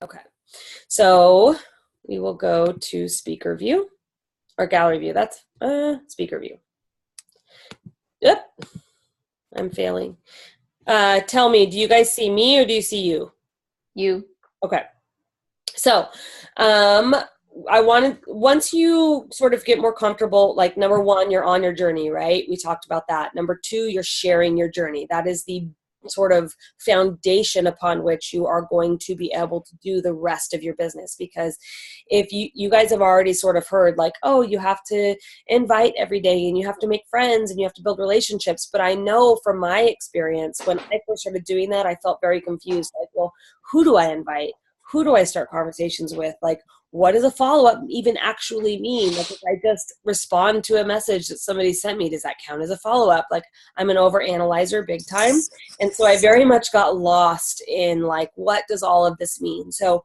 Okay. So we will go to speaker view or gallery view. That's speaker view. Yep. I'm failing. Tell me, do you guys see me or do you see you? You. Okay. So, once you sort of get more comfortable, like number one, you're on your journey, right? We talked about that. Number two, you're sharing your journey. That is the sort of foundation upon which you are going to be able to do the rest of your business. Because if you guys have already sort of heard like, oh, you have to invite every day and you have to make friends and you have to build relationships. But I know from my experience, when I first started doing that, I felt very confused. Like, well, who do I invite? Who do I start conversations with? Like, what does a follow-up even actually mean? Like, if I just respond to a message that somebody sent me, does that count as a follow-up? Like, I'm an overanalyzer big time. And so I very much got lost in like, what does all of this mean? So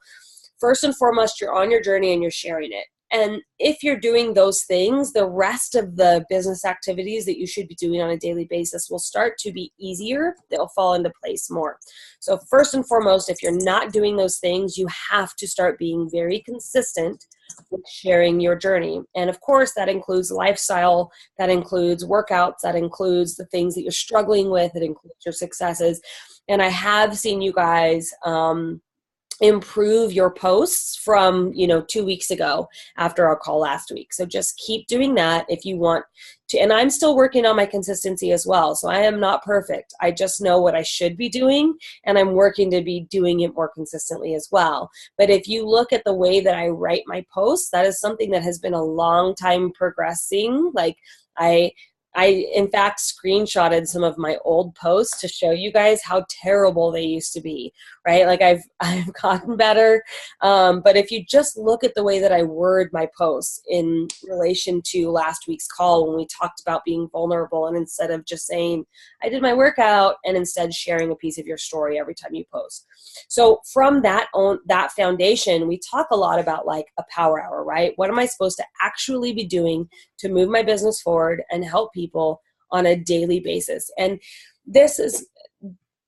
first and foremost, you're on your journey and you're sharing it. And if you're doing those things, the rest of the business activities that you should be doing on a daily basis will start to be easier. They'll fall into place more. So first and foremost, if you're not doing those things, you have to start being very consistent with sharing your journey. And of course, that includes lifestyle, that includes workouts, that includes the things that you're struggling with, it includes your successes. And I have seen you guys improve your posts from 2 weeks ago after our call last week. So just keep doing that if you want to. And I'm still working on my consistency as well. So I am not perfect. I just know what I should be doing, and I'm working to be doing it more consistently as well. But if you look at the way that I write my posts, that is something that has been a long time progressing. Like I in fact screenshotted some of my old posts to show you guys how terrible they used to be, right? Like I've gotten better. But if you just look at the way that I word my posts in relation to last week's call when we talked about being vulnerable, and instead of just saying, I did my workout, and instead sharing a piece of your story every time you post. So from that foundation, we talk a lot about like a power hour, right? What am I supposed to actually be doing to move my business forward and help people on a daily basis? And this is,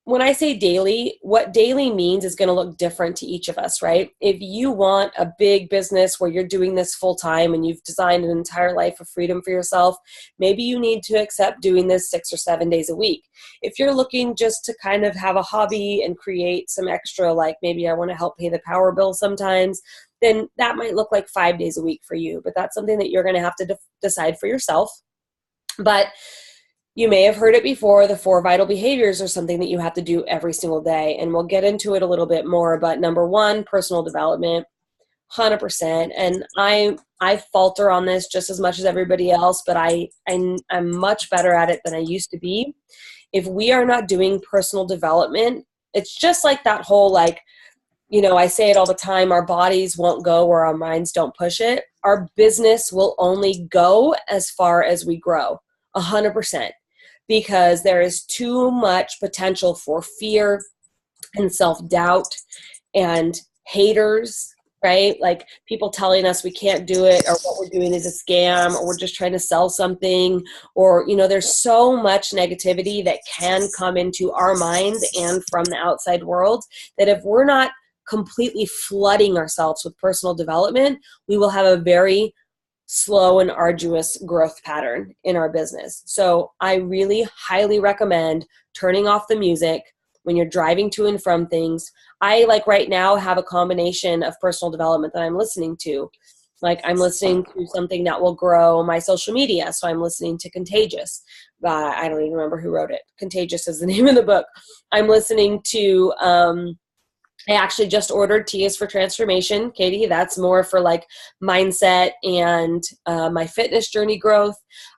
when I say daily, what daily means is going to look different to each of us, right? If you want a big business where you're doing this full time and you've designed an entire life of freedom for yourself, maybe you need to accept doing this 6 or 7 days a week. If you're looking just to kind of have a hobby and create some extra, like maybe I want to help pay the power bill sometimes, then that might look like 5 days a week for you. But that's something that you're going to have to decide for yourself. But you may have heard it before, the 4 vital behaviors are something that you have to do every single day. And we'll get into it a little bit more. But number one, personal development, 100%. And I falter on this just as much as everybody else, but I'm much better at it than I used to be. If we are not doing personal development, it's just like that whole like, I say it all the time, our bodies won't go where our minds don't push it. Our business will only go as far as we grow, 100%. Because there is too much potential for fear and self-doubt and haters, right? Like people telling us we can't do it, or what we're doing is a scam, or we're just trying to sell something, or, there's so much negativity that can come into our minds and from the outside world that if we're not completely flooding ourselves with personal development, we will have a very slow and arduous growth pattern in our business. So I really highly recommend turning off the music when you're driving to and from things. I, like right now, have a combination of personal development that I'm listening to. Like I'm listening to something that will grow my social media. So I'm listening to Contagious. I don't even remember who wrote it. Contagious is the name of the book. I'm listening to I actually just ordered T is for Transformation, Katie. That's more for like mindset and my fitness journey growth.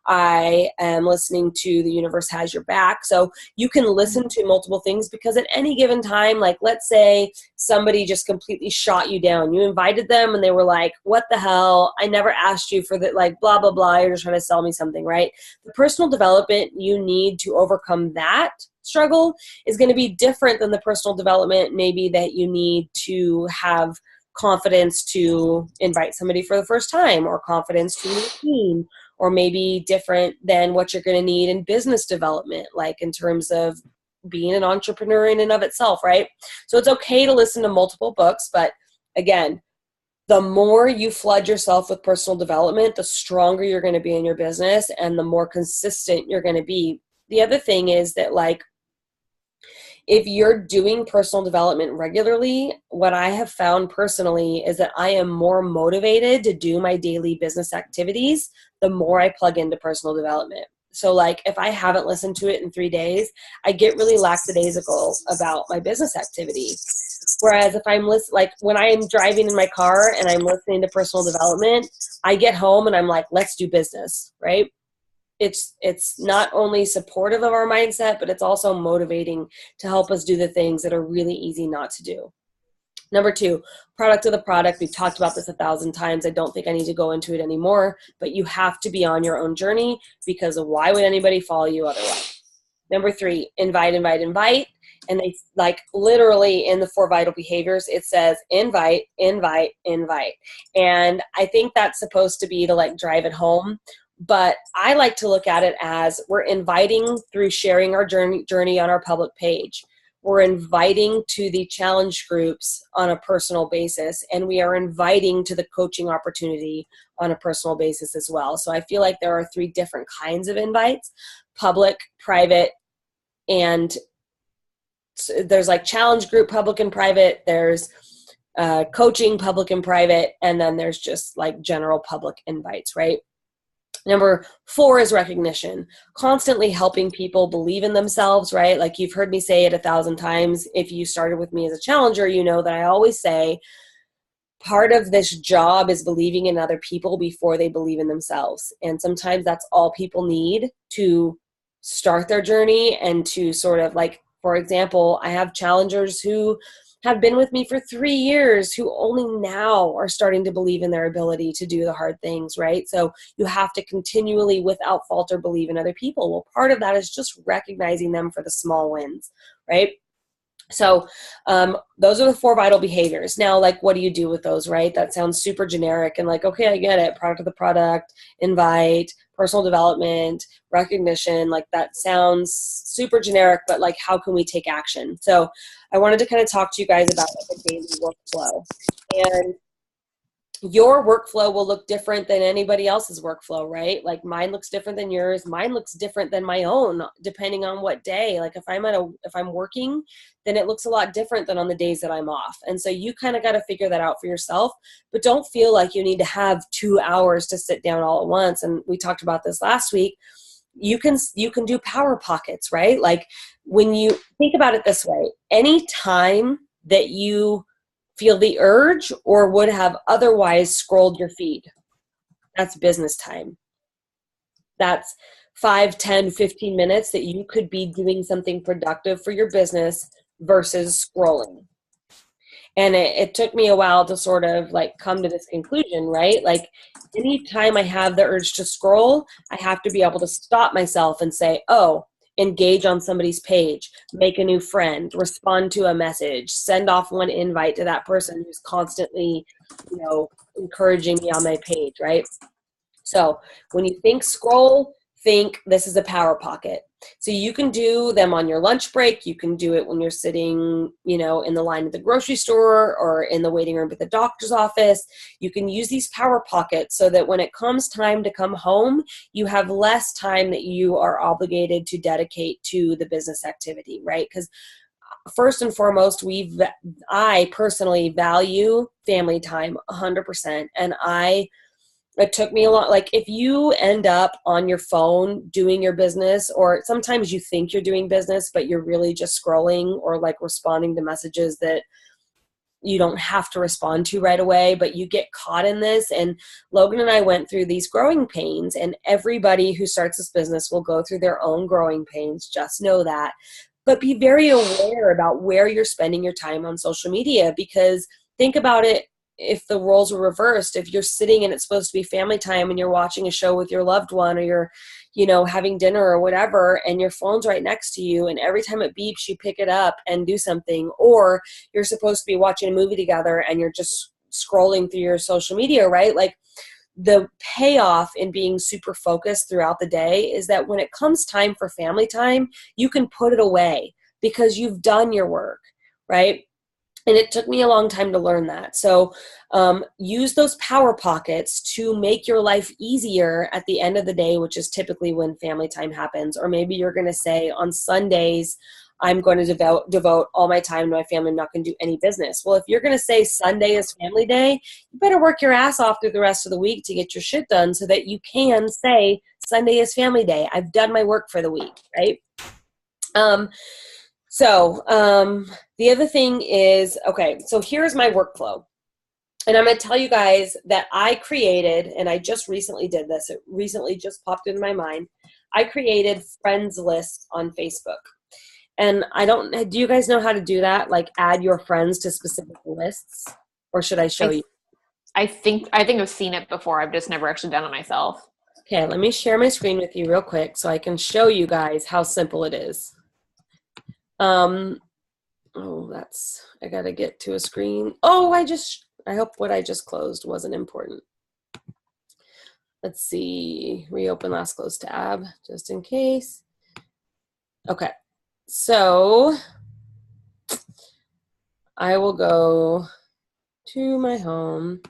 I am listening to The Universe Has Your Back. So you can listen to multiple things, because at any given time, like let's say somebody just completely shot you down. You invited them and they were like, what the hell? I never asked you for that, like blah, blah, blah. You're just trying to sell me something, right? The personal development you need to overcome that struggle is going to be different than the personal development maybe that you need to have confidence to invite somebody for the first time, or confidence to lead a team, or maybe different than what you're going to need in business development, like in terms of being an entrepreneur in and of itself, right? So it's okay to listen to multiple books, but again, the more you flood yourself with personal development, the stronger you're going to be in your business and the more consistent you're going to be. The other thing is that, like, if you're doing personal development regularly, what I have found personally is that I am more motivated to do my daily business activities the more I plug into personal development. So, like, if I haven't listened to it in 3 days, I get really lackadaisical about my business activity. Whereas if I'm like when I am driving in my car and I'm listening to personal development, I get home and I'm like, let's do business, right? It's not only supportive of our mindset, but it's also motivating to help us do the things that are really easy not to do. Number 2, product of the product. We've talked about this 1,000 times. I don't think I need to go into it anymore, but you have to be on your own journey, because why would anybody follow you otherwise? Number 3, invite, invite, invite. And they, like, literally in the 4 vital behaviors, it says invite, invite, invite. And I think that's supposed to be to, like, drive it home. But I like to look at it as we're inviting through sharing our journey on our public page. We're inviting to the challenge groups on a personal basis, and we are inviting to the coaching opportunity on a personal basis as well. So I feel like there are 3 different kinds of invites: public, private, and there's like challenge group, public and private. There's coaching, public and private, and then there's just like general public invites, right? Number 4 is recognition. Constantly helping people believe in themselves, right? Like, you've heard me say it 1,000 times. If you started with me as a challenger, you know that I always say part of this job is believing in other people before they believe in themselves. And sometimes that's all people need to start their journey and to sort of, like, for example, I have challengers who have been with me for 3 years who only now are starting to believe in their ability to do the hard things, right? So you have to continually, without falter, believe in other people. Well, part of that is just recognizing them for the small wins, right? So those are the 4 vital behaviors. Now, like, what do you do with those, right? That sounds super generic and like, okay, I get it. Product of the product, invite, personal development, recognition. Like, that sounds super generic, but like, how can we take action? So I wanted to kind of talk to you guys about like a daily workflow. And your workflow will look different than anybody else's workflow, right? Like, mine looks different than yours. Mine looks different than my own, depending on what day. Like, if I'm working, then it looks a lot different than on the days that I'm off. And so you kind of got to figure that out for yourself, but don't feel like you need to have 2 hours to sit down all at once. And we talked about this last week. You can do power pockets, right? Like, when you think about it this way, any time that you feel the urge or would have otherwise scrolled your feed, that's business time. That's 5, 10, 15 minutes that you could be doing something productive for your business versus scrolling. And it took me a while to sort of like come to this conclusion, right? Like, anytime I have the urge to scroll, I have to be able to stop myself and say, oh, engage on somebody's page, make a new friend, respond to a message, send off one invite to that person who's constantly, encouraging me on my page, right? So when you think scroll, think this is a power pocket. So you can do them on your lunch break. You can do it when you're sitting, in the line at the grocery store or in the waiting room at the doctor's office. You can use these power pockets so that when it comes time to come home, you have less time that you are obligated to dedicate to the business activity, right? Because first and foremost, I personally value family time 100%. And it took me a lot. Like, if you end up on your phone doing your business, or sometimes you think you're doing business, but you're really just scrolling or like responding to messages that you don't have to respond to right away, but you get caught in this. And Logan and I went through these growing pains, and everybody who starts this business will go through their own growing pains. Just know that. But be very aware about where you're spending your time on social media, because think about it. If the roles were reversed, if you're sitting and it's supposed to be family time and you're watching a show with your loved one, or you're, having dinner or whatever, and your phone's right next to you, and every time it beeps, you pick it up and do something, or you're supposed to be watching a movie together and you're just scrolling through your social media, right? Like, the payoff in being super focused throughout the day is that when it comes time for family time, you can put it away because you've done your work, right? And it took me a long time to learn that. So use those power pockets to make your life easier at the end of the day, which is typically when family time happens. Or maybe you're going to say on Sundays, I'm going to devote all my time to my family. I'm not going to do any business. Well, if you're going to say Sunday is family day, you better work your ass off through the rest of the week to get your shit done so that you can say Sunday is family day. I've done my work for the week, right? The other thing is, okay, so here's my workflow. And I'm going to tell you guys that I created, and I just recently did this. It recently just popped in my mind. I created friends lists on Facebook. And do you guys know how to do that? Like add your friends to specific lists? Or should I show you? I think I've seen it before. I've just never actually done it myself. Okay, let me share my screen with you real quick so I can show you guys how simple it is. I gotta get to a screen. I hope what I just closed wasn't important. Let's see, reopen last closed tab, just in case. Okay, so I will go to my home.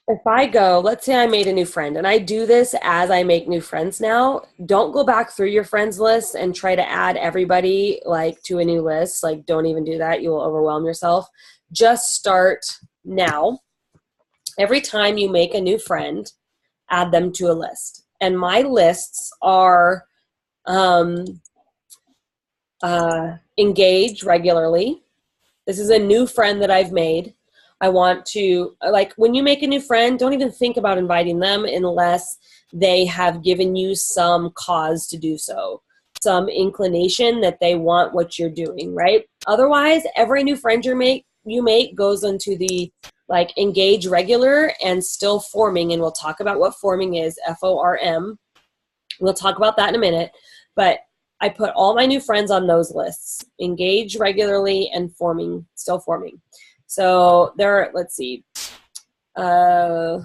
If I go, let's say I made a new friend, and I do this as I make new friends now. Don't go back through your friends list and try to add everybody like to a new list. Like, don't even do that. You will overwhelm yourself. Just start now. Every time you make a new friend, add them to a list. And my lists are engage regularly. This is a new friend that I've made. I want to, like, when you make a new friend, don't even think about inviting them unless they have given you some cause to do so, some inclination that they want what you're doing, right? Otherwise, every new friend you make goes into the, like, engage regular and still forming, and we'll talk about what forming is, FORM. We'll talk about that in a minute, but I put all my new friends on those lists, engage regularly and forming, still forming. So let's see. I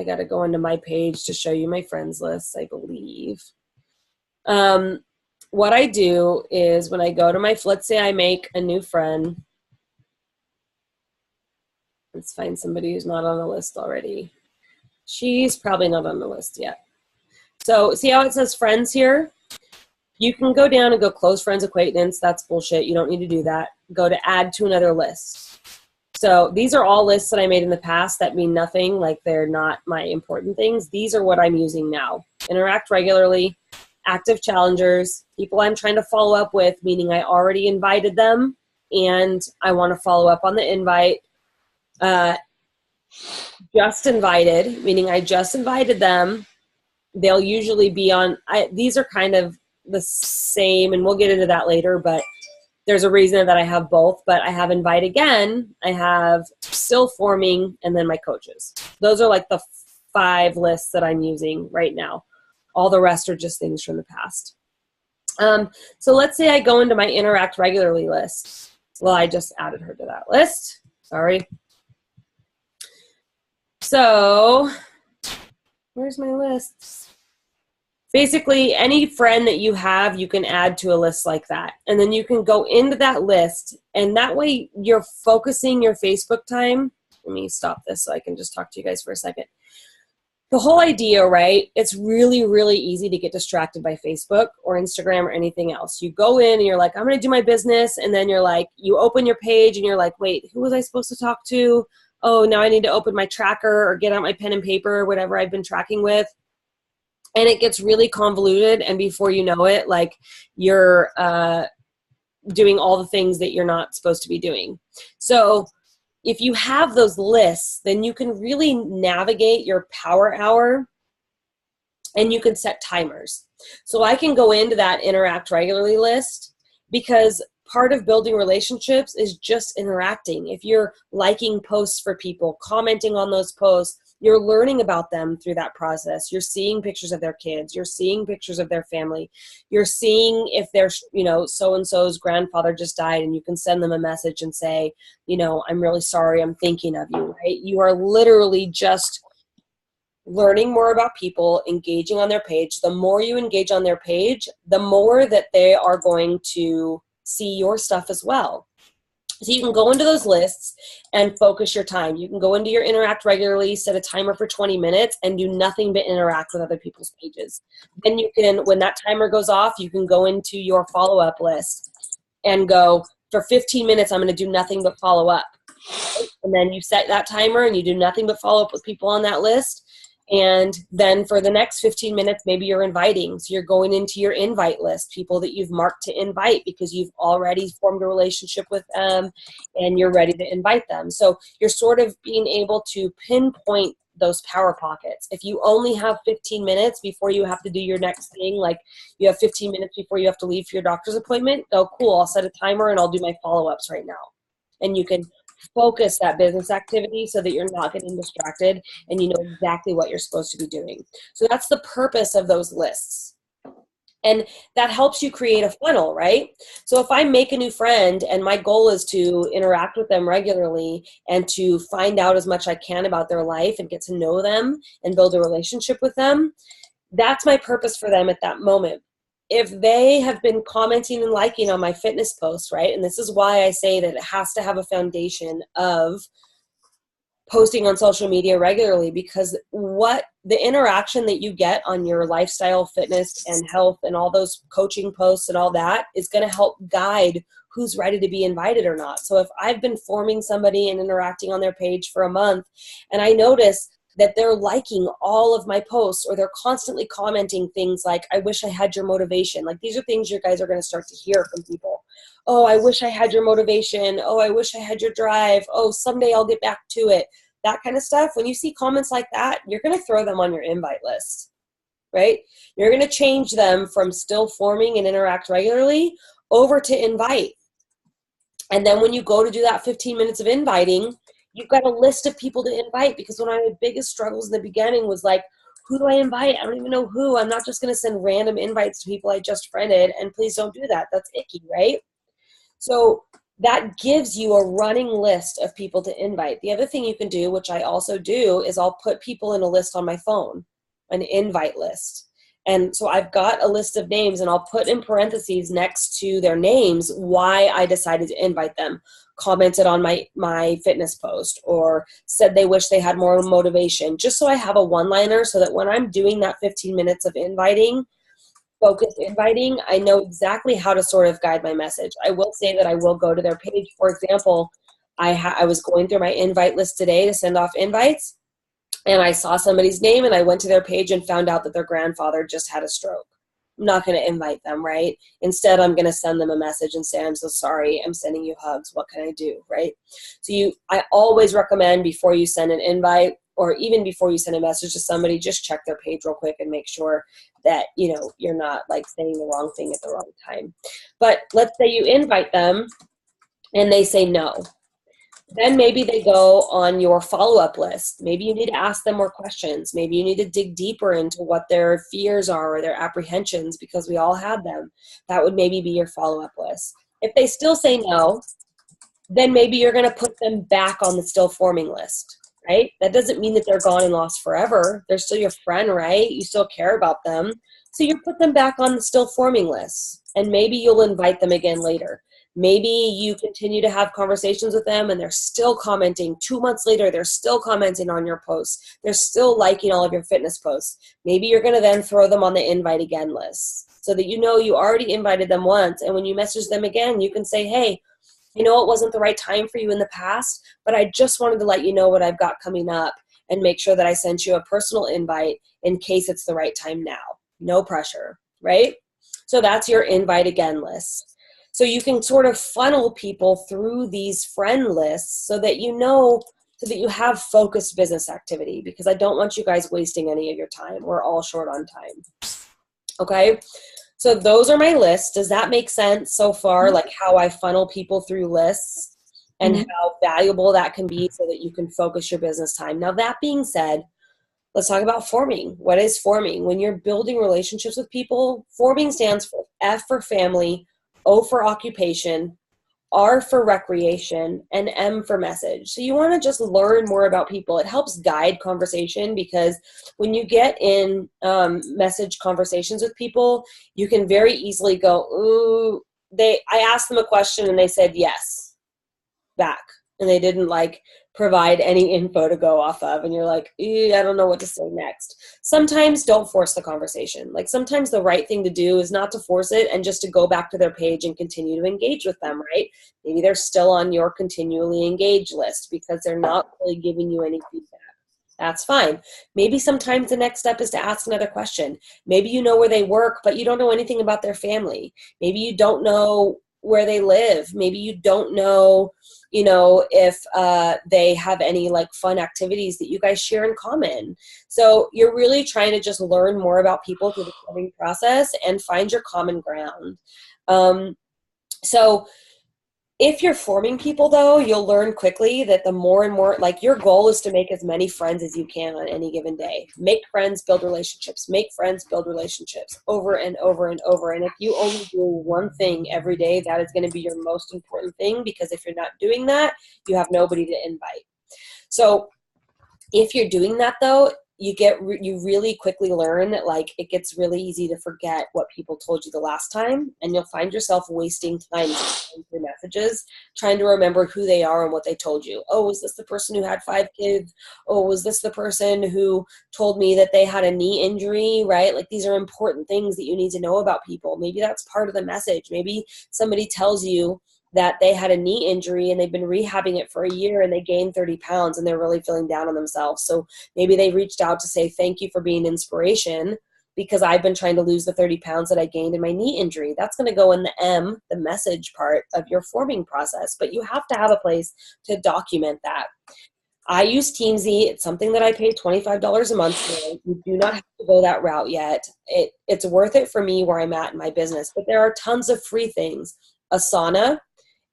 got to go into my page to show you my friends list, I believe. What I do is when I go to let's say I make a new friend. Let's find somebody who's not on the list already. She's probably not on the list yet. So see how it says friends here? You can go down and go close friends, acquaintance. That's bullshit. You don't need to do that. Go to add to another list. So these are all lists that I made in the past that mean nothing, like they're not my important things. These are what I'm using now. Interact regularly, active challengers, people I'm trying to follow up with, meaning I already invited them and I want to follow up on the invite. Just invited, meaning I just invited them. They'll usually be on, these are kind of the same, and we'll get into that later, but there's a reason that I have both. But I have invite again, I have still forming, and then my coaches. Those are like the 5 lists that I'm using right now. All the rest are just things from the past. So let's say I go into my interact regularly list. Well, I just added her to that list. Sorry. So where's my lists? Basically, any friend that you have, you can add to a list like that. And then you can go into that list, and that way you're focusing your Facebook time. Let me stop this so I can just talk to you guys for a second. The whole idea, right, it's really, really easy to get distracted by Facebook or Instagram or anything else. You go in and you're like, I'm going to do my business, and then you're like, you open your page and you're like, wait, who was I supposed to talk to? Oh, now I need to open my tracker or get out my pen and paper or whatever I've been tracking with. And it gets really convoluted, and before you know it, like, you're doing all the things that you're not supposed to be doing. So if you have those lists, then you can really navigate your power hour, and you can set timers. So I can go into that interact regularly list, because part of building relationships is just interacting. If you're liking posts for people, commenting on those posts, you're learning about them through that process. You're seeing pictures of their kids. You're seeing pictures of their family. You're seeing if their, so-and-so's grandfather just died, and you can send them a message and say, I'm really sorry, I'm thinking of you, right? You are literally just learning more about people, engaging on their page. The more you engage on their page, the more that they are going to see your stuff as well. So you can go into those lists and focus your time. You can go into your interact regularly, set a timer for 20 minutes, and do nothing but interact with other people's pages. Then you can, when that timer goes off, you can go into your follow-up list and go, for 15 minutes, I'm going to do nothing but follow up. And then you set that timer and you do nothing but follow up with people on that list. And then for the next 15 minutes, maybe you're inviting. So you're going into your invite list, people that you've marked to invite because you've already formed a relationship with them and you're ready to invite them. So you're sort of being able to pinpoint those power pockets. If you only have 15 minutes before you have to do your next thing, like you have 15 minutes before you have to leave for your doctor's appointment, go, cool, I'll set a timer and I'll do my follow-ups right now. And you can focus that business activity so that you're not getting distracted and you know exactly what you're supposed to be doing. So that's the purpose of those lists. And that helps you create a funnel, right? So if I make a new friend and my goal is to interact with them regularly and to find out as much I can about their life and get to know them and build a relationship with them, that's my purpose for them at that moment. If they have been commenting and liking on my fitness posts, right? And this is why I say that it has to have a foundation of posting on social media regularly, because what the interaction that you get on your lifestyle, fitness, and health and all those coaching posts and all that is going to help guide who's ready to be invited or not. So if I've been forming somebody and interacting on their page for a month and I notice that they're liking all of my posts or they're constantly commenting things like, I wish I had your motivation. Like these are things you guys are going to start to hear from people. Oh, I wish I had your motivation. Oh, I wish I had your drive. Oh, someday I'll get back to it. That kind of stuff. When you see comments like that, you're going to throw them on your invite list, right? You're going to change them from still forming and interact regularly over to invite. And then when you go to do that 15 minutes of inviting, you've got a list of people to invite, because one of my biggest struggles in the beginning was like, who do I invite? I don't even know who. I'm not just going to send random invites to people I just friended, and please don't do that. That's icky, right? So that gives you a running list of people to invite. The other thing you can do, which I also do, is I'll put people in a list on my phone, an invite list. And so I've got a list of names, and I'll put in parentheses next to their names why I decided to invite them. Commented on my fitness post or said they wish they had more motivation, just so I have a one-liner so that when I'm doing that 15 minutes of inviting, focused inviting, I know exactly how to sort of guide my message. I will say that I will go to their page. For example, I was going through my invite list today to send off invites, and I saw somebody's name and I went to their page and found out that their grandfather just had a stroke. I'm not going to invite them, right? Instead, I'm going to send them a message and say, I'm so sorry, I'm sending you hugs. What can I do, right? So I always recommend before you send an invite, or even before you send a message to somebody, just check their page real quick and make sure that, you know, you're not like saying the wrong thing at the wrong time. But let's say you invite them and they say no. Then maybe they go on your follow-up list. Maybe you need to ask them more questions. Maybe you need to dig deeper into what their fears are or their apprehensions, because we all had them. That would maybe be your follow-up list. If they still say no, then maybe you're going to put them back on the still forming list, right? That doesn't mean that they're gone and lost forever. They're still your friend, right? You still care about them. So you put them back on the still forming list, and maybe you'll invite them again later. Maybe you continue to have conversations with them and they're still commenting. 2 months later, they're still commenting on your posts. They're still liking all of your fitness posts. Maybe you're going to then throw them on the invite again list so that you know you already invited them once. And when you message them again, you can say, hey, you know, it wasn't the right time for you in the past, but I just wanted to let you know what I've got coming up and make sure that I sent you a personal invite in case it's the right time now. No pressure, right? So that's your invite again list. So you can sort of funnel people through these friend lists so that you know, so that you have focused business activity, because I don't want you guys wasting any of your time. We're all short on time. Okay? So those are my lists. Does that make sense so far? Like how I funnel people through lists and how valuable that can be so that you can focus your business time. Now, that being said, let's talk about forming. What is forming? When you're building relationships with people, forming stands for F for family, O for occupation, R for recreation, and M for message. So you want to just learn more about people. It helps guide conversation, because when you get in message conversations with people, you can very easily go, ooh, I asked them a question and they said yes back, and they didn't like provide any info to go off of, and you're like, I don't know what to say next. Sometimes don't force the conversation. Like sometimes the right thing to do is not to force it and just to go back to their page and continue to engage with them, right? Maybe they're still on your continually engaged list because they're not really giving you any feedback. That's fine. Maybe sometimes the next step is to ask another question. Maybe you know where they work, but you don't know anything about their family. Maybe you don't know where they live. Maybe you don't know, if they have any like fun activities that you guys share in common. So you're really trying to just learn more about people through the forming process and find your common ground. So if you're forming people, though, you'll learn quickly that the more and more, like your goal is to make as many friends as you can on any given day. Make friends, build relationships. Make friends, build relationships over and over and over. And if you only do one thing every day, that is going to be your most important thing, because if you're not doing that, you have nobody to invite. So if you're doing that, though, you really quickly learn that like it gets really easy to forget what people told you the last time, and you'll find yourself wasting time through messages trying to remember who they are and what they told you. Oh, was this the person who had 5 kids? Oh, was this the person who told me that they had a knee injury, right? Like these are important things that you need to know about people. Maybe that's part of the message. Maybe somebody tells you that they had a knee injury and they've been rehabbing it for a year and they gained 30 pounds and they're really feeling down on themselves. So maybe they reached out to say, thank you for being inspiration because I've been trying to lose the 30 pounds that I gained in my knee injury. That's going to go in the the message part of your forming process, but you have to have a place to document that. I use Teamsy. It's something that I pay $25 a month for. You do not have to go that route yet. It's worth it for me where I'm at in my business, but there are tons of free things. Asana,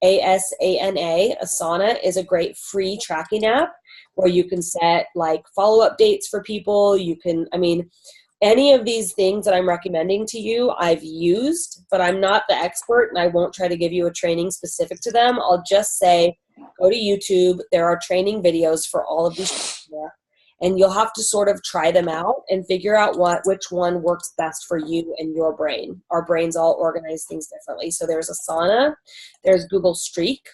ASANA. Asana is a great free tracking app where you can set like follow-up dates for people. Any of these things that I'm recommending to you, I've used, but I'm not the expert and I won't try to give you a training specific to them. I'll just say, go to YouTube. There are training videos for all of these, and you'll have to sort of try them out and figure out which one works best for you and your brain. Our brains all organize things differently. So there's Asana, there's Google Streak,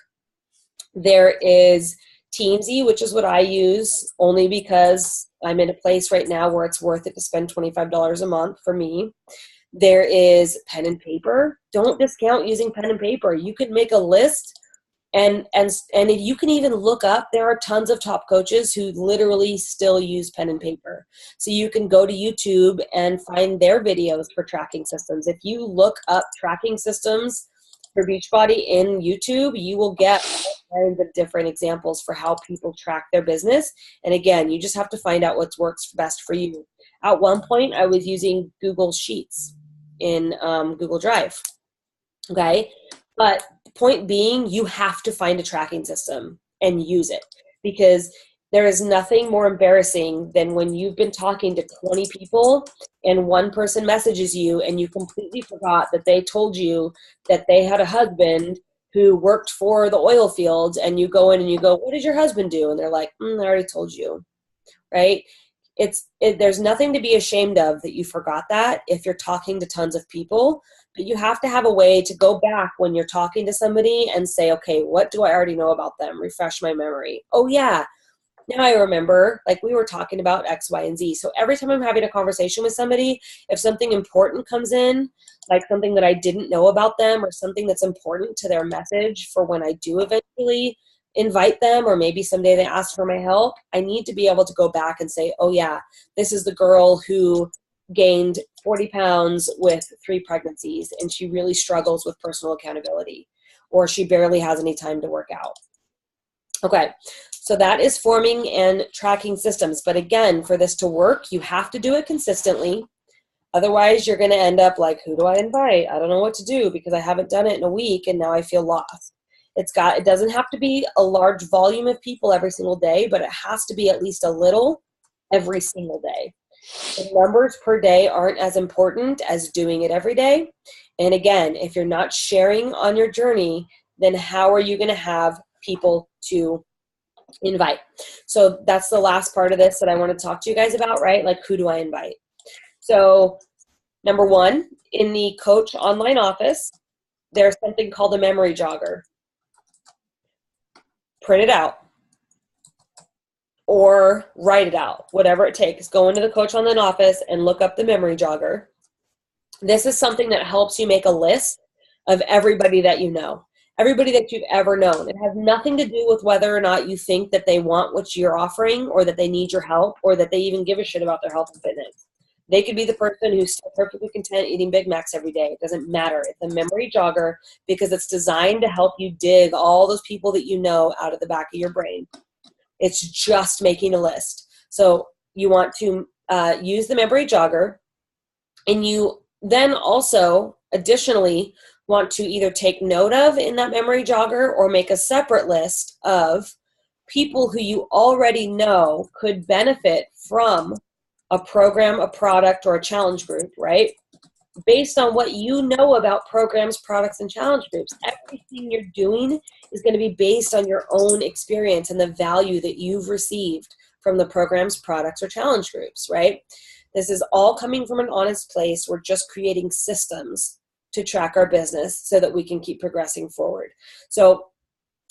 there is Teamsy, which is what I use only because I'm in a place right now where it's worth it to spend $25 a month for me. There is pen and paper. Don't discount using pen and paper. You could make a list. And if you can even look up, there are tons of top coaches who literally still use pen and paper. So you can go to YouTube and find their videos for tracking systems. If you look up tracking systems for Beachbody in YouTube, you will get all kinds of different examples for how people track their business. And again, you just have to find out what works best for you. At one point, I was using Google Sheets in Google Drive. Okay, but the point being, you have to find a tracking system and use it, because there is nothing more embarrassing than when you've been talking to 20 people and one person messages you and you completely forgot that they told you that they had a husband who worked for the oil fields, and you go in and you go, what did your husband do? And they're like, I already told you, right? There's nothing to be ashamed of that you forgot that if you're talking to tons of people, but you have to have a way to go back when you're talking to somebody and say, okay, what do I already know about them? Refresh my memory. Oh yeah, now I remember, like we were talking about X, Y, and Z. So every time I'm having a conversation with somebody, if something important comes in, like something that I didn't know about them or something that's important to their message for when I do eventually invite them, or maybe someday they ask for my help, I need to be able to go back and say, oh yeah, this is the girl who gained 40 pounds with 3 pregnancies and she really struggles with personal accountability, or she barely has any time to work out. Okay, so that is forming and tracking systems. But again, for this to work, you have to do it consistently. Otherwise, you're going to end up like, who do I invite? I don't know what to do because I haven't done it in a week and now I feel lost. It doesn't have to be a large volume of people every single day, but it has to be at least a little every single day. The numbers per day aren't as important as doing it every day. And again, if you're not sharing on your journey, then how are you going to have people to invite? So that's the last part of this that I want to talk to you guys about, right? Like, who do I invite? So number one, in the coach online office, there's something called a memory jogger. Print it out or write it out, whatever it takes. Go into the Coach Online office and look up the memory jogger. This is something that helps you make a list of everybody that you know, everybody that you've ever known. It has nothing to do with whether or not you think that they want what you're offering or that they need your help or that they even give a shit about their health and fitness. They could be the person who's still perfectly content eating Big Macs every day. It doesn't matter. It's a memory jogger because it's designed to help you dig all those people that you know out of the back of your brain. It's just making a list. So you want to use the memory jogger, and you then also additionally want to either take note of in that memory jogger or make a separate list of people who you already know could benefit from a program, a product, or a challenge group, right? Based on what you know about programs, products, and challenge groups. Everything you're doing is going to be based on your own experience and the value that you've received from the programs, products, or challenge groups, right? This is all coming from an honest place. We're just creating systems to track our business so that we can keep progressing forward. So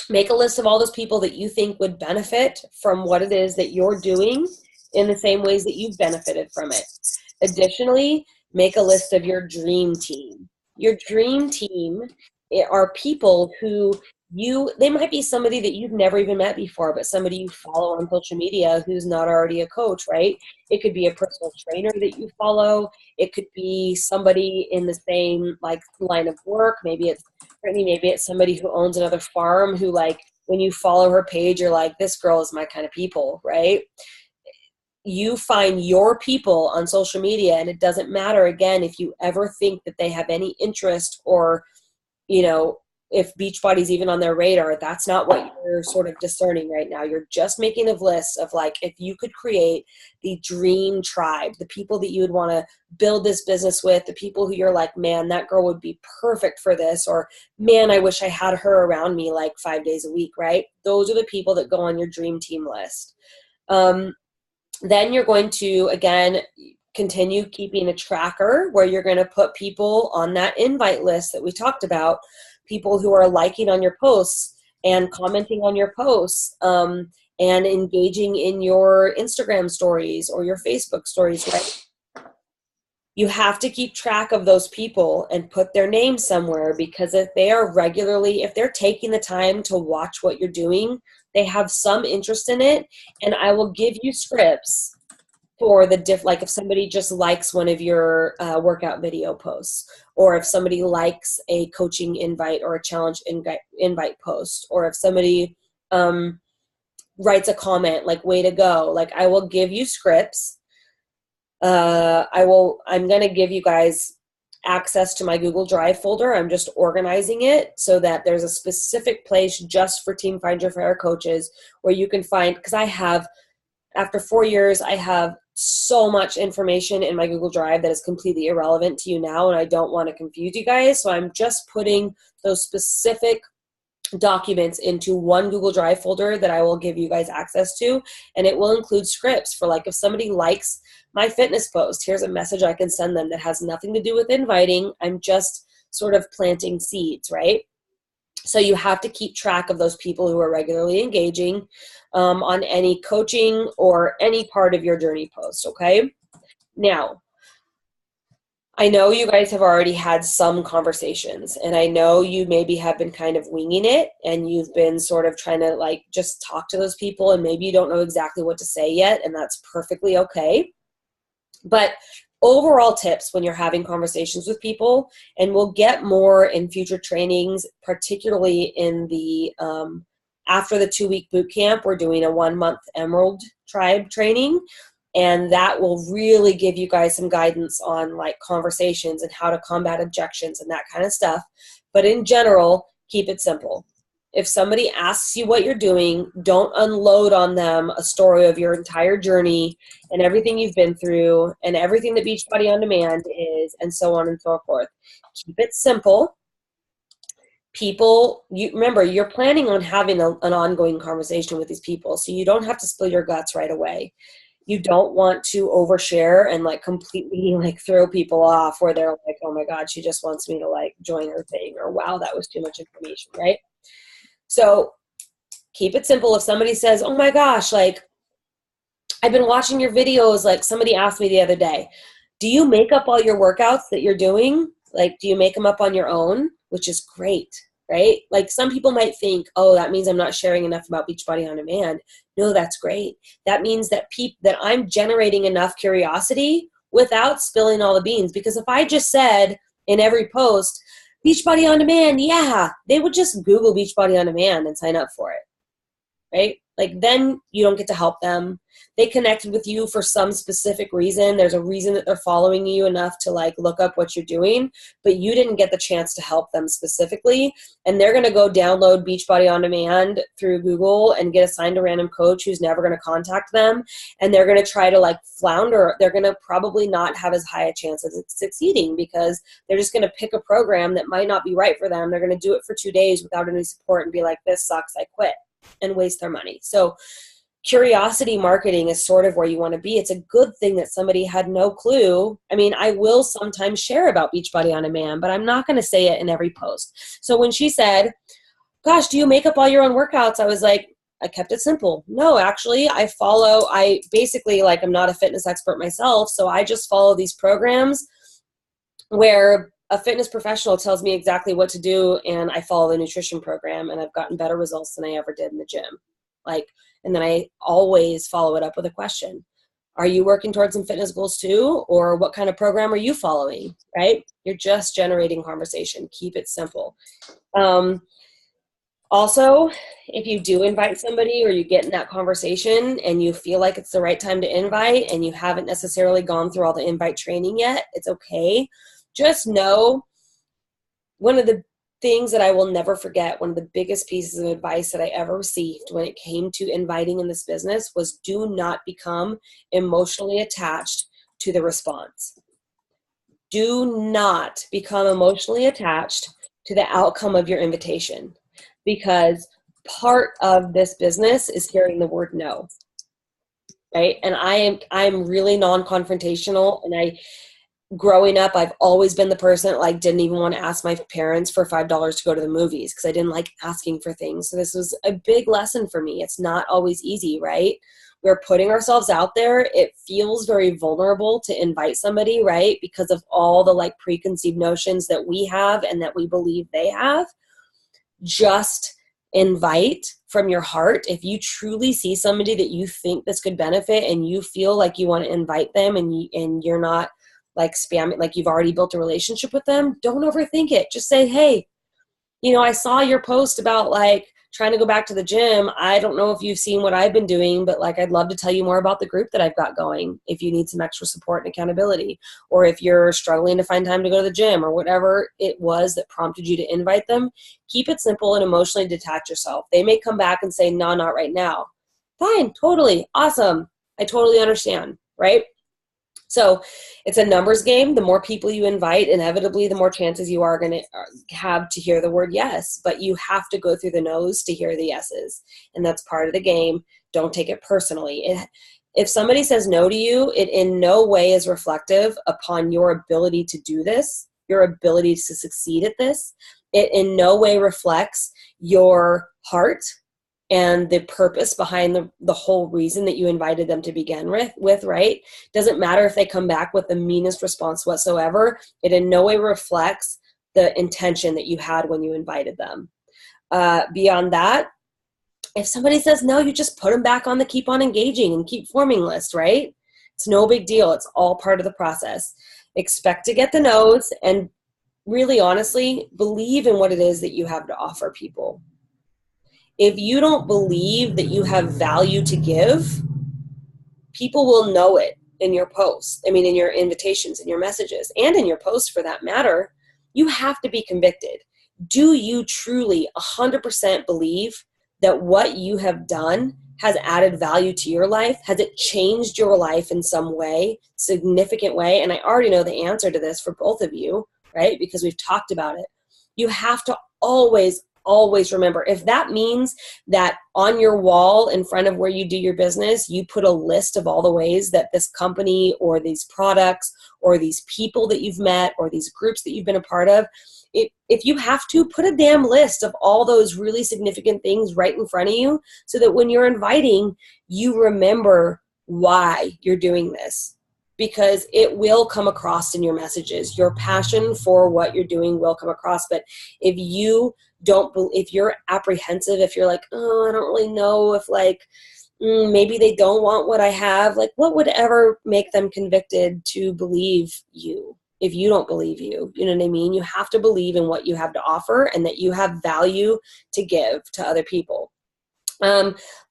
make a list of all those people that you think would benefit from what it is that you're doing in the same ways that you've benefited from it. Additionally, make a list of your dream team. Your dream team are people who they might be somebody that you've never even met before, but somebody you follow on social media who's not already a coach, right? It could be a personal trainer that you follow. It could be somebody in the same line of work. Maybe it's somebody who owns another farm who when you follow her page, you're like, this girl is my kind of people, right? You find your people on social media, and it doesn't matter, again, if you ever think that they have any interest or, if Beachbody's even on their radar. That's not what you're sort of discerning right now. You're just making a list of if you could create the dream tribe, the people that you would want to build this business with, the people who you're like, man, that girl would be perfect for this, or man, I wish I had her around me 5 days a week, right? Those are the people that go on your dream team list. Then you're going to, again, continue keeping a tracker where you're going to put people on that invite list that we talked about, people who are liking on your posts and commenting on your posts and engaging in your Instagram stories or your Facebook stories, right? You have to keep track of those people and put their name somewhere, because if they're taking the time to watch what you're doing, they have some interest in it. And I will give you scripts for if somebody just likes one of your workout video posts, or if somebody likes a coaching invite or a challenge invite post, or if somebody writes a comment way to go, I will give you scripts. I'm going to give you guys access to my Google Drive folder. I'm just organizing it so that there's a specific place just for Team Find Your Fire coaches where you can find, because after 4 years, I have so much information in my Google Drive that is completely irrelevant to you now, and I don't want to confuse you guys. So I'm just putting those specific documents into one Google Drive folder that I will give you guys access to, and it will include scripts for if somebody likes my fitness post, here's a message I can send them that has nothing to do with inviting. I'm just sort of planting seeds, right? So you have to keep track of those people who are regularly engaging on any coaching or any part of your journey post, okay? Now, I know you guys have already had some conversations, and I know you maybe have been kind of winging it, and you've been sort of trying to just talk to those people, and maybe you don't know exactly what to say yet, and that's perfectly okay. But overall tips when you're having conversations with people, and we'll get more in future trainings, particularly in the after the 2-week boot camp, we're doing a 1-month Emerald Tribe training, and that will really give you guys some guidance on conversations and how to combat objections and that kind of stuff. But in general, keep it simple. If somebody asks you what you're doing, don't unload on them a story of your entire journey and everything you've been through and everything that Beachbody On Demand is, and so on and so forth. Keep it simple. Remember, you're planning on having an ongoing conversation with these people, so you don't have to spill your guts right away. You don't want to overshare and like completely like throw people off where they're like, oh my God, she just wants me to like join her thing, or wow, that was too much information, right? So keep it simple. If somebody says, oh my gosh, like I've been watching your videos, like somebody asked me the other day, do you make up all your workouts that you're doing? Like, do you make them up on your own? Which is great, right? Like some people might think, oh, that means I'm not sharing enough about Beachbody On Demand. No, that's great. That means that that I'm generating enough curiosity without spilling all the beans. Because if I just said in every post, Beachbody On Demand, yeah, they would just Google Beachbody On Demand and sign up for it, right? Like then you don't get to help them. They connected with you for some specific reason. There's a reason that they're following you enough to like look up what you're doing, but you didn't get the chance to help them specifically. And they're going to go download Beachbody On Demand through Google and get assigned a random coach who's never going to contact them. And they're going to try to like flounder. They're going to probably not have as high a chance of succeeding because they're just going to pick a program that might not be right for them. They're going to do it for 2 days without any support and be like, this sucks, I quit, and waste their money. So curiosity marketing is sort of where you want to be. It's a good thing that somebody had no clue. I mean, I will sometimes share about Beachbody On Demand, but I'm not going to say it in every post. So when she said, gosh, do you make up all your own workouts? I was like, I kept it simple. No, actually, I basically, like, I'm not a fitness expert myself, so I just follow these programs where a fitness professional tells me exactly what to do, and I follow the nutrition program, and I've gotten better results than I ever did in the gym. Like, and then I always follow it up with a question. Are you working towards some fitness goals too? Or what kind of program are you following, right? You're just generating conversation. Keep it simple. Also, if you do invite somebody or you get in that conversation and you feel like it's the right time to invite and you haven't necessarily gone through all the invite training yet, it's okay. Just know one of the things that I will never forget, one of the biggest pieces of advice that I ever received when it came to inviting in this business was do not become emotionally attached to the response. Do not become emotionally attached to the outcome of your invitation, because part of this business is hearing the word no, right? And I'm really non-confrontational, and growing up, I've always been the person that like didn't even want to ask my parents for $5 to go to the movies because I didn't like asking for things. So this was a big lesson for me. It's not always easy, right? We're putting ourselves out there. It feels very vulnerable to invite somebody, right? Because of all the like preconceived notions that we have and that we believe they have. Just invite from your heart. If you truly see somebody that you think this could benefit and you feel like you want to invite them and you're not like spamming, like you've already built a relationship with them, don't overthink it. Just say, hey, I saw your post about like trying to go back to the gym. I don't know if you've seen what I've been doing, but like I'd love to tell you more about the group that I've got going if you need some extra support and accountability, or if you're struggling to find time to go to the gym, or whatever it was that prompted you to invite them. Keep it simple and emotionally detach yourself. They may come back and say, no, not right now. Fine, totally, awesome. I totally understand, right? So it's a numbers game. The more people you invite, inevitably, the more chances you are going to have to hear the word yes. But you have to go through the no's to hear the yeses. And that's part of the game. Don't take it personally. If somebody says no to you, it in no way is reflective upon your ability to do this, your ability to succeed at this. It in no way reflects your heart and the purpose behind the whole reason that you invited them to begin with, right? Doesn't matter if they come back with the meanest response whatsoever. It in no way reflects the intention that you had when you invited them. Beyond that, if somebody says no, you just put them back on the keep on engaging and keep forming list, right? It's no big deal. It's all part of the process. Expect to get the no's and really honestly believe in what it is that you have to offer people. If you don't believe that you have value to give, people will know it in your posts. I mean, in your invitations, in your messages, and in your posts for that matter. You have to be convicted. Do you truly 100% believe that what you have done has added value to your life? Has it changed your life in some way, significant way? And I already know the answer to this for both of you, right? Because we've talked about it. You have to always always remember, if that means that on your wall in front of where you do your business, you put a list of all the ways that this company or these products or these people that you've met or these groups that you've been a part of, if you have to, put a damn list of all those really significant things right in front of you so that when you're inviting, you remember why you're doing this, because it will come across in your messages. Your passion for what you're doing will come across. But if if you're apprehensive, if you're like, oh, I don't really know if maybe they don't want what I have, like what would ever make them convicted to believe you? If you don't believe you know what I mean? You have to believe in what you have to offer and that you have value to give to other people.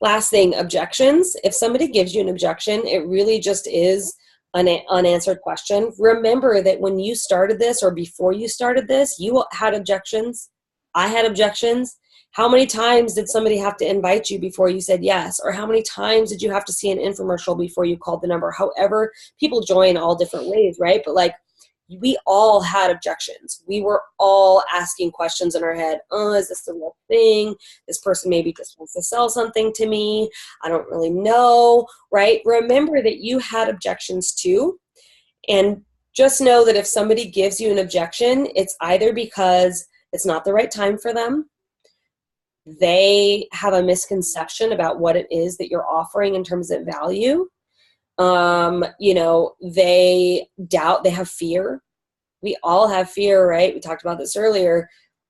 Last thing, objections. If somebody gives you an objection, it really just is an unanswered question. Remember that when you started this or before you started this, you had objections. I had objections. How many times did somebody have to invite you before you said yes? Or how many times did you have to see an infomercial before you called the number? However, people join all different ways, right? But we all had objections. We were all asking questions in our head. Oh, is this the real thing? This person maybe just wants to sell something to me. I don't really know, right? Remember that you had objections too. And just know that if somebody gives you an objection, it's either because it's not the right time for them, they have a misconception about what it is that you're offering in terms of value, they doubt, they have fear. We all have fear, right? We talked about this earlier.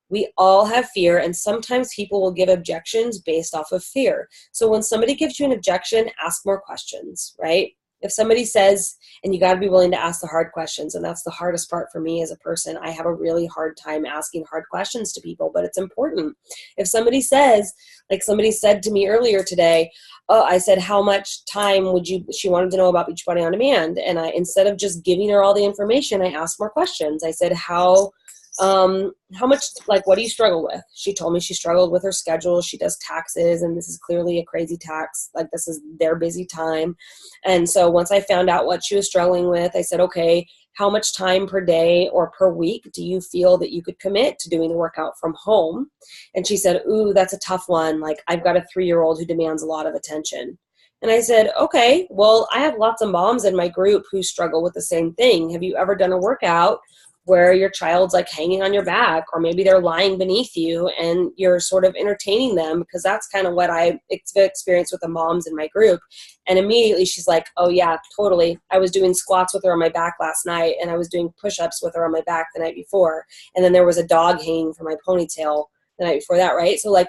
We all have fear, and sometimes people will give objections based off of fear. So when somebody gives you an objection, ask more questions, right? If somebody says, and you got to be willing to ask the hard questions, and that's the hardest part for me as a person. I have a really hard time asking hard questions to people, but it's important. If somebody says, like somebody said to me earlier today, oh, I said, how much time she wanted to know about Beachbody On Demand. And instead of just giving her all the information, I asked more questions. I said, how much, what do you struggle with? She told me she struggled with her schedule. She does taxes, and this is clearly a crazy tax. This is their busy time. And so once I found out what she was struggling with, I said, okay, how much time per day or per week do you feel that you could commit to doing the workout from home? And she said, ooh, that's a tough one. I've got a 3-year-old who demands a lot of attention. And I said, okay, well, I have lots of moms in my group who struggle with the same thing. Have you ever done a workout where your child's hanging on your back, or maybe they're lying beneath you and you're sort of entertaining them? Because that's kind of what I experienced with the moms in my group. And immediately she's like, oh yeah, totally. I was doing squats with her on my back last night, and I was doing push-ups with her on my back the night before. And then there was a dog hanging from my ponytail the night before that, right? So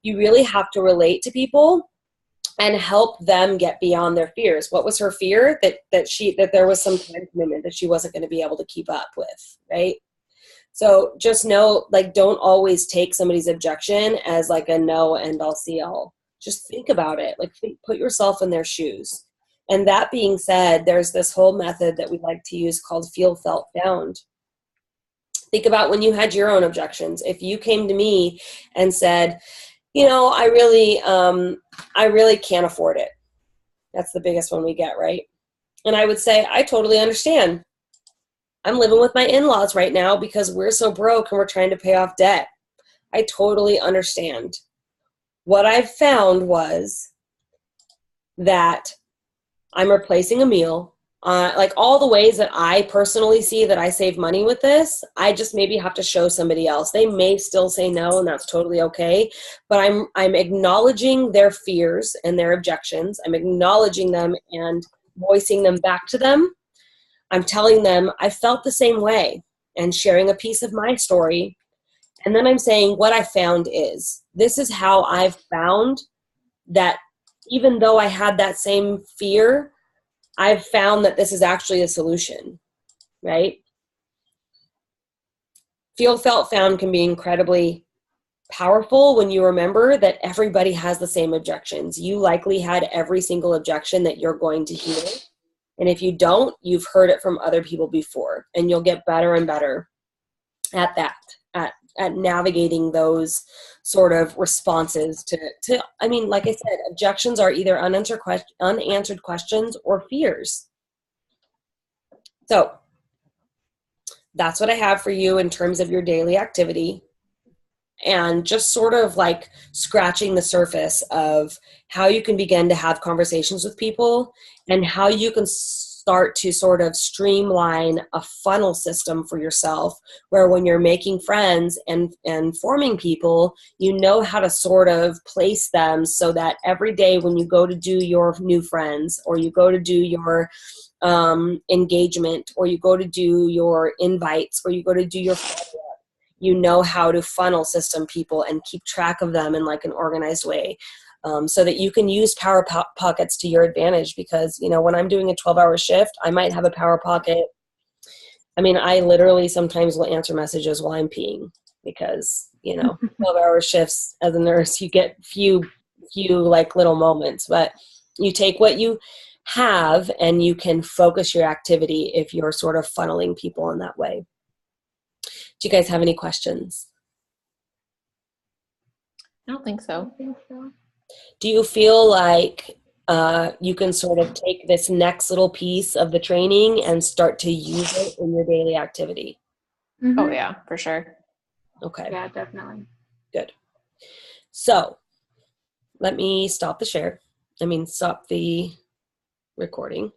you really have to relate to people and help them get beyond their fears. What was her fear? That there was some time commitment that she wasn't going to be able to keep up with, right? So just know, don't always take somebody's objection as a no end all see all. Just think about it. Put yourself in their shoes. And that being said, there's this whole method that we like to use called feel, felt, found. Think about when you had your own objections. If you came to me and said, I really can't afford it. That's the biggest one we get, right? And I would say, I totally understand. I'm living with my in-laws right now because we're so broke and we're trying to pay off debt. I totally understand. What I've found was that I'm replacing a meal. All the ways that I personally see that I save money with this, I just maybe have to show somebody else. They may still say no, and that's totally okay. But I'm acknowledging their fears and their objections. I'm acknowledging them and voicing them back to them. I'm telling them I felt the same way and sharing a piece of my story. And then I'm saying what I found is, this is how I've found that even though I had that same fear, I've found that this is actually a solution, right? Feel, felt, found can be incredibly powerful when you remember that everybody has the same objections. You likely had every single objection that you're going to hear. And if you don't, you've heard it from other people before, and you'll get better and better at that, at navigating those sort of responses to like I said, objections are either unanswered questions or fears. So that's what I have for you in terms of your daily activity. and just sort of like scratching the surface of how you can begin to have conversations with people and how you can start to sort of streamline a funnel system for yourself where when you're making friends and forming people, you know how to sort of place them so that every day when you go to do your new friends or you go to do your engagement or you go to do your invites or you go to do your you know how to funnel system people and keep track of them in like an organized way, so that you can use power pockets to your advantage. Because, you know, when I'm doing a 12-hour shift, I might have a power pocket. I mean, I literally sometimes will answer messages while I'm peeing because, you know, 12-hour shifts as a nurse, you get few like little moments, but you take what you have and you can focus your activity if you're sort of funneling people in that way. Do you guys have any questions? I don't think so. Do you feel like you can sort of take this next little piece of the training and start to use it in your daily activity? Mm-hmm. Oh, yeah, for sure. Okay. Yeah, definitely. Good. So let me stop the share. Stop the recording.